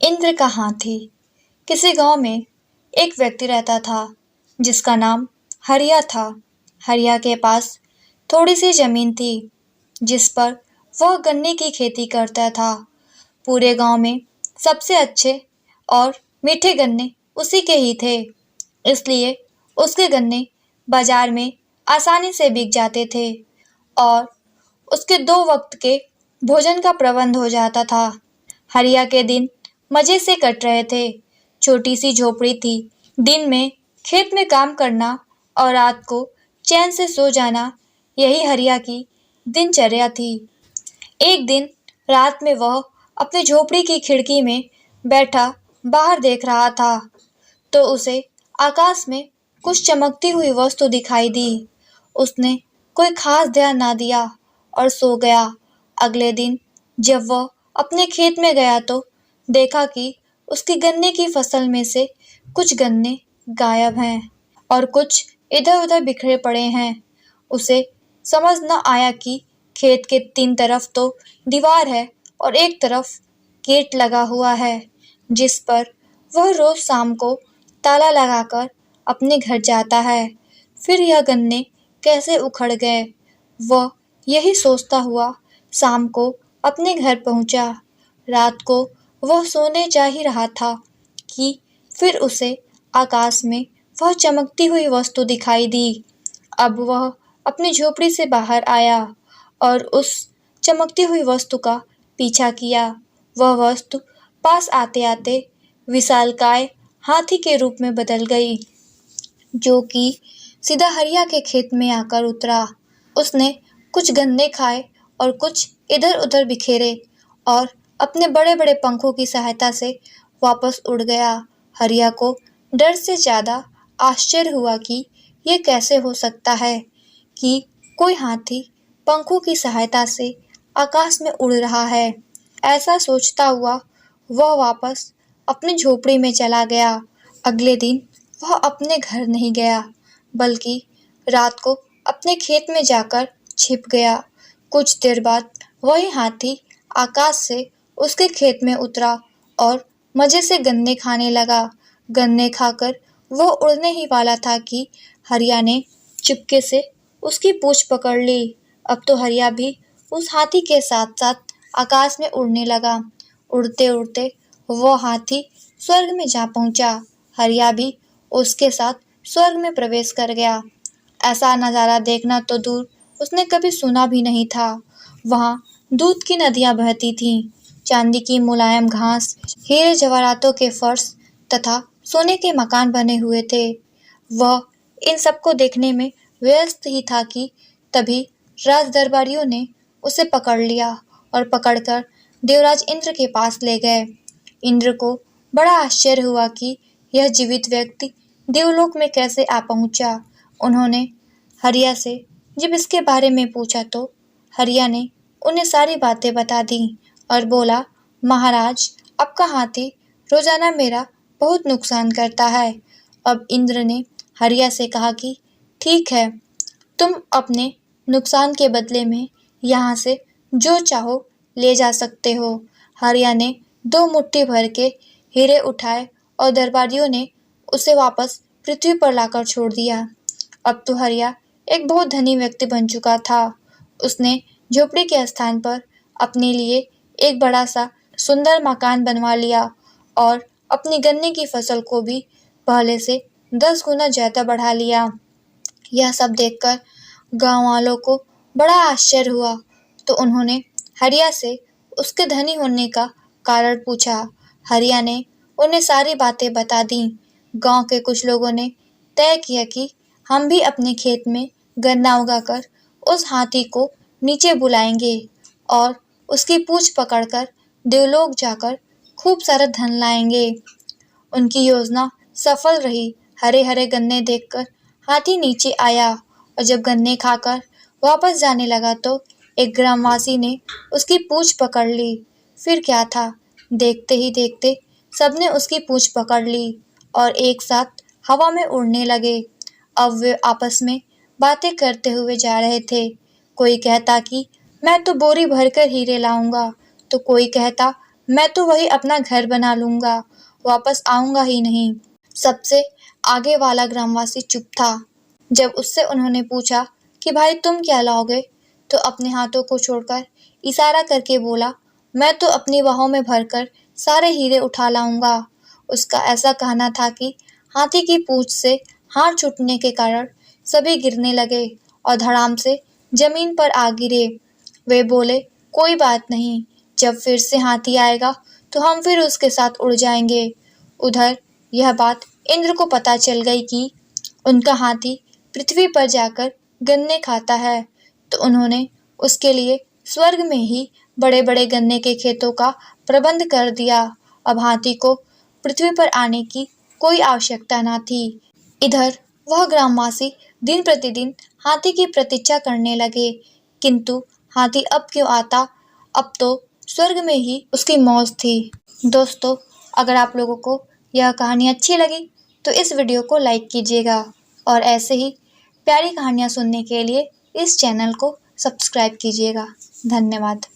इंद्र का हाथी। किसी गांव में एक व्यक्ति रहता था जिसका नाम हरिया था। हरिया के पास थोड़ी सी जमीन थी जिस पर वह गन्ने की खेती करता था। पूरे गांव में सबसे अच्छे और मीठे गन्ने उसी के ही थे, इसलिए उसके गन्ने बाजार में आसानी से बिक जाते थे और उसके 2 वक्त के भोजन का प्रबंध हो जाता था। हरिया के दिन मजे से कट रहे थे। छोटी सी झोपड़ी थी। दिन में खेत में काम करना और रात को चैन से सो जाना, यही हरिया की दिनचर्या थी। एक दिन रात में वह अपनी झोपड़ी की खिड़की में बैठा बाहर देख रहा था तो उसे आकाश में कुछ चमकती हुई वस्तु दिखाई दी। उसने कोई खास ध्यान ना दिया और सो गया। अगले दिन जब वह अपने खेत में गया तो देखा कि उसकी गन्ने की फसल में से कुछ गन्ने गायब हैं और कुछ इधर-उधर बिखरे पड़े हैं। उसे समझ न आया कि खेत के 3 तरफ तो दीवार है और एक तरफ गेट लगा हुआ है जिस पर वह रोज शाम को ताला लगाकर अपने घर जाता है। फिर यह गन्ने कैसे उखड़ गए, वह यही सोचता हुआ शाम को अपने घर पहुंचा। रात को वह सोने जा ही रहा था कि फिर उसे आकाश में वह चमकती हुई वस्तु दिखाई दी। अब वह अपनी झोपड़ी से बाहर आया और उस चमकती हुई वस्तु का पीछा किया। वह वस्तु पास आते-आते विशालकाय हाथी के रूप में बदल गई, जो कि सीधा हरिया के खेत में आकर उतरा। उसने कुछ गन्ने खाए और कुछ इधर-उधर बिखेरे और अपने बड़े-बड़े पंखों की सहायता से वापस उड़ गया। हरिया को डर से ज्यादा आश्चर्य हुआ कि ये कैसे हो सकता है कि कोई हाथी पंखों की सहायता से आकाश में उड़ रहा है। ऐसा सोचता हुआ वह वापस अपनी झोपड़ी में चला गया। अगले दिन वह अपने घर नहीं गया, बल्कि रात को अपने खेत में जाकर छिप गया। कुछ देर बाद वही हाथी आकाश से उसके खेत में उतरा और मजे से गन्ने खाने लगा। गन्ने खाकर वह उड़ने ही वाला था कि हरिया ने चुपके से उसकी पूंछ पकड़ ली। अब तो हरिया भी उस हाथी के साथ-साथ आकाश में उड़ने लगा। उड़ते-उड़ते वो हाथी स्वर्ग में जा पहुंचा। हरिया भी उसके साथ स्वर्ग में प्रवेश कर गया। ऐसा नजारा देखना तो दूर, उसने कभी सुना भी नहीं था। वहां दूध की नदियां बहती थीं, चांदी की मुलायम घास, हीरे जवाहरातों के फर्श तथा सोने के मकान बने हुए थे। वह इन सबको देखने में व्यस्त ही था कि तभी राज दरबारियों ने उसे पकड़ लिया और पकड़कर देवराज इंद्र के पास ले गए। इंद्र को बड़ा आश्चर्य हुआ कि यह जीवित व्यक्ति देवलोक में कैसे आ पहुंचा। उन्होंने हरिया से जब इसके बारे में पूछा तो हरिया ने उन्हें सारी बातें बता दी और बोला, महाराज, आपका हाथी रोजाना मेरा बहुत नुकसान करता है। अब इंद्र ने हरिया से कहा कि ठीक है, तुम अपने नुकसान के बदले में यहाँ से जो चाहो ले जा सकते हो। हरिया ने 2 मुट्ठी भर के हीरे उठाए और दरबारियों ने उसे वापस पृथ्वी पर लाकर छोड़ दिया। अब तो हरिया एक बहुत धनी व्यक्ति बन चुका था। उसने झोपड़ी के स्थान पर अपने लिए एक बड़ा सा सुंदर मकान बनवा लिया और अपनी गन्ने की फसल को भी पहले से 10 गुना ज्यादा बढ़ा लिया। यह सब देखकर गांव वालों को बड़ा आश्चर्य हुआ तो उन्होंने हरिया से उसके धनी होने का कारण पूछा। हरिया ने उन्हें सारी बातें बता दी। गांव के कुछ लोगों ने तय किया कि हम भी अपने खेत में गन्ना उगाकर उस हाथी को नीचे बुलाएंगे और उसकी पूंछ पकड़कर देवलोक जाकर खूब सारा धन लाएंगे। उनकी योजना सफल रही। हरे हरे गन्ने देखकर हाथी नीचे आया और जब गन्ने खाकर वापस जाने लगा तो एक ग्रामवासी ने उसकी पूंछ पकड़ ली। फिर क्या था, देखते ही देखते सबने उसकी पूंछ पकड़ ली और एक साथ हवा में उड़ने लगे। अब वे आपस में बातें करते हुए जा रहे थे। कोई कहता कि मैं तो बोरी भरकर हीरे लाऊंगा, तो कोई कहता मैं तो वही अपना घर बना लूंगा, वापस आऊंगा ही नहीं। सबसे आगे वाला ग्रामवासी चुप था। जब उससे उन्होंने पूछा कि भाई तुम क्या लाओगे, तो अपने हाथों को छोड़कर इशारा करके बोला, मैं तो अपनी बाहों में भरकर सारे हीरे उठा लाऊंगा। उसका ऐसा कहना था कि हाथी की पूंछ से हाथ छूटने के कारण सभी गिरने लगे और धड़ाम से जमीन पर आ गिरे। वे बोले, कोई बात नहीं, जब फिर से हाथी आएगा तो हम फिर उसके साथ उड़ जाएंगे। उधर यह बात इंद्र को पता चल गई कि उनका हाथी पृथ्वी पर जाकर गन्ने खाता है, तो उन्होंने उसके लिए स्वर्ग में ही बड़े बड़े गन्ने के खेतों का प्रबंध कर दिया। अब हाथी को पृथ्वी पर आने की कोई आवश्यकता न थी। इधर वह ग्रामवासी दिन प्रतिदिन हाथी की प्रतीक्षा करने लगे, किंतु हाथी अब क्यों आता? अब तो स्वर्ग में ही उसकी मौज थी। दोस्तों, अगर आप लोगों को यह कहानी अच्छी लगी तो इस वीडियो को लाइक कीजिएगा और ऐसे ही प्यारी कहानियाँ सुनने के लिए इस चैनल को सब्सक्राइब कीजिएगा। धन्यवाद।